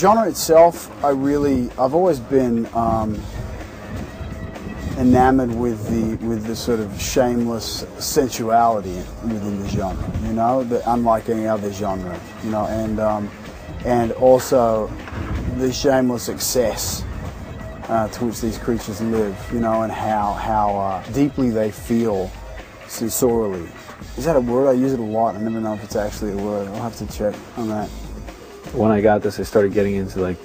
genre itself, I've always been enamored with the sort of shameless sensuality within the genre, you know, unlike any other genre, you know, and also the shameless excess to which these creatures live, you know, and how deeply they feel sensorially. Is that a word? I use it a lot. I never know if it's actually a word. I'll have to check on that. When I got this, I started getting into like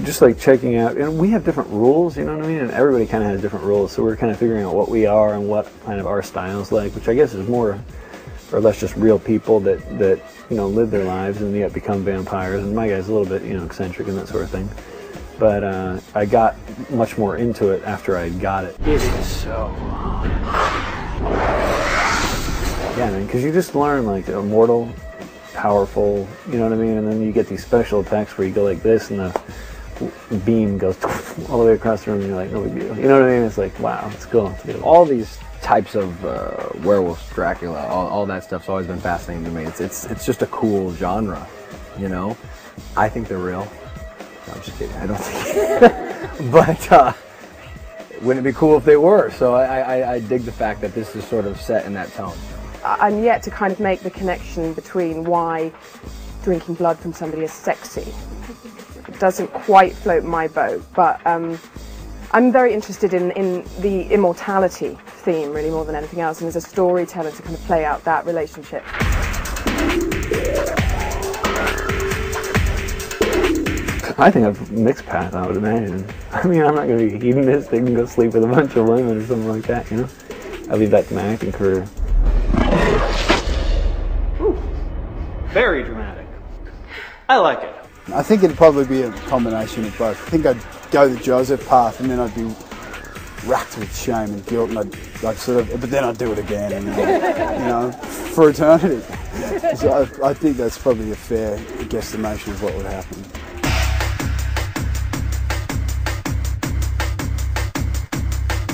just like checking out, and we have different rules, you know what I mean? And everybody kind of has different rules, so we're kind of figuring out what we are and what kind of our style's like, which I guess is more or less just real people that you know, live their lives and yet become vampires. And my guy's a little bit, you know, eccentric and that sort of thing. But I got much more into it after I got it. It is so... Yeah, man, because you just learn like immortal, powerful, you know what I mean? And then you get these special effects where you go like this and the beam goes all the way across the room and you're like, no big deal. You know what I mean? It's like, wow, it's cool. All these types of werewolves, Dracula, all that stuff's always been fascinating to me. It's just a cool genre, you know? I think they're real. No, I'm just kidding. I don't think. But wouldn't it be cool if they were? So I dig the fact that this is sort of set in that tone. I'm yet to kind of make the connection between why drinking blood from somebody is sexy. It doesn't quite float my boat, but I'm very interested in the immortality theme, really, more than anything else, and as a storyteller to kind of play out that relationship. I think I've mixed path, I would imagine. I mean, I'm not going to be hedonistic and go sleep with a bunch of women or something like that, you know? I leave that to my acting career. Ooh, very dramatic. I like it. I think it'd probably be a combination of both. I think I'd go the Joseph path, and then I'd be racked with shame and guilt, and I'd sort of, but then I'd do it again, and you know, for eternity. So I think that's probably a fair guesstimation of what would happen.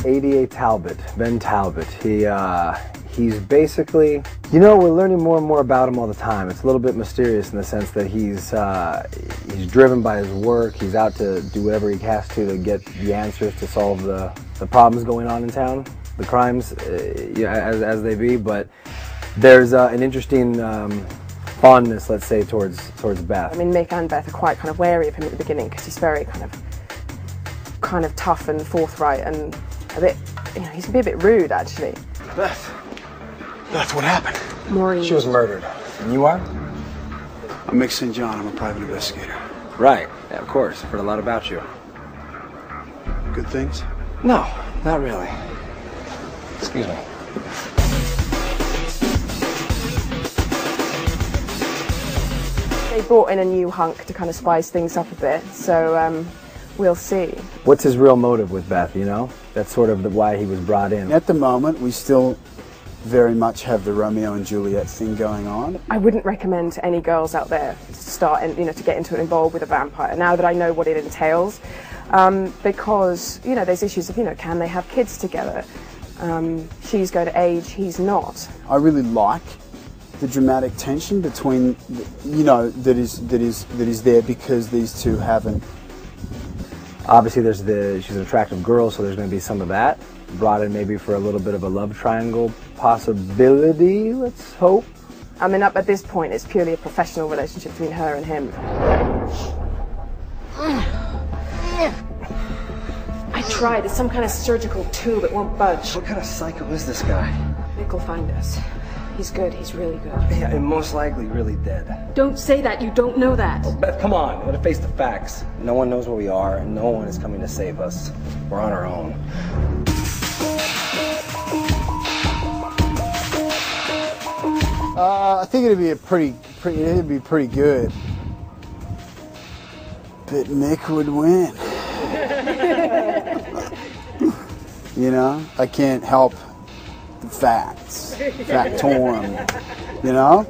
ADA Talbot, Ben Talbot. He's basically, you know, we're learning more and more about him all the time. It's a little bit mysterious in the sense that he's driven by his work. He's out to do whatever he has to get the answers to solve the problems going on in town, the crimes, as they be. But there's an interesting fondness, let's say, towards Beth. I mean, Mick and Beth are quite kind of wary of him at the beginning because he's very kind of tough and forthright and a bit, you know, he can be a bit rude actually. Beth, what happened? Maureen. She was murdered. And you are? I'm Mick St. John. I'm a private investigator. Right. Yeah, of course. I've heard a lot about you. Good things? No, not really. Excuse me. They brought in a new hunk to kind of spice things up a bit, so we'll see. What's his real motive with Beth, you know? That's sort of why he was brought in. At the moment, we still very much have the Romeo and Juliet thing going on. I wouldn't recommend to any girls out there to start, you know, to get involved with a vampire now that I know what it entails, because, you know, there's issues of, you know, can they have kids together? She's going to age, he's not. I really like the dramatic tension between, you know, that is there because these two haven't. Obviously, she's an attractive girl, so there's going to be some of that. Brought in maybe for a little bit of a love triangle possibility, let's hope. I mean, up at this point, it's purely a professional relationship between her and him. I tried. It's some kind of surgical tool that won't budge. What kind of psycho is this guy? Mick will find us. He's good. He's really good. Yeah, and most likely really dead. Don't say that. You don't know that. Oh, Beth, come on. We gotta face the facts. No one knows where we are, and no one is coming to save us. We're on our own. I think it'd be pretty good. But Mick would win. You know, I can't help the facts. Factorum, you know?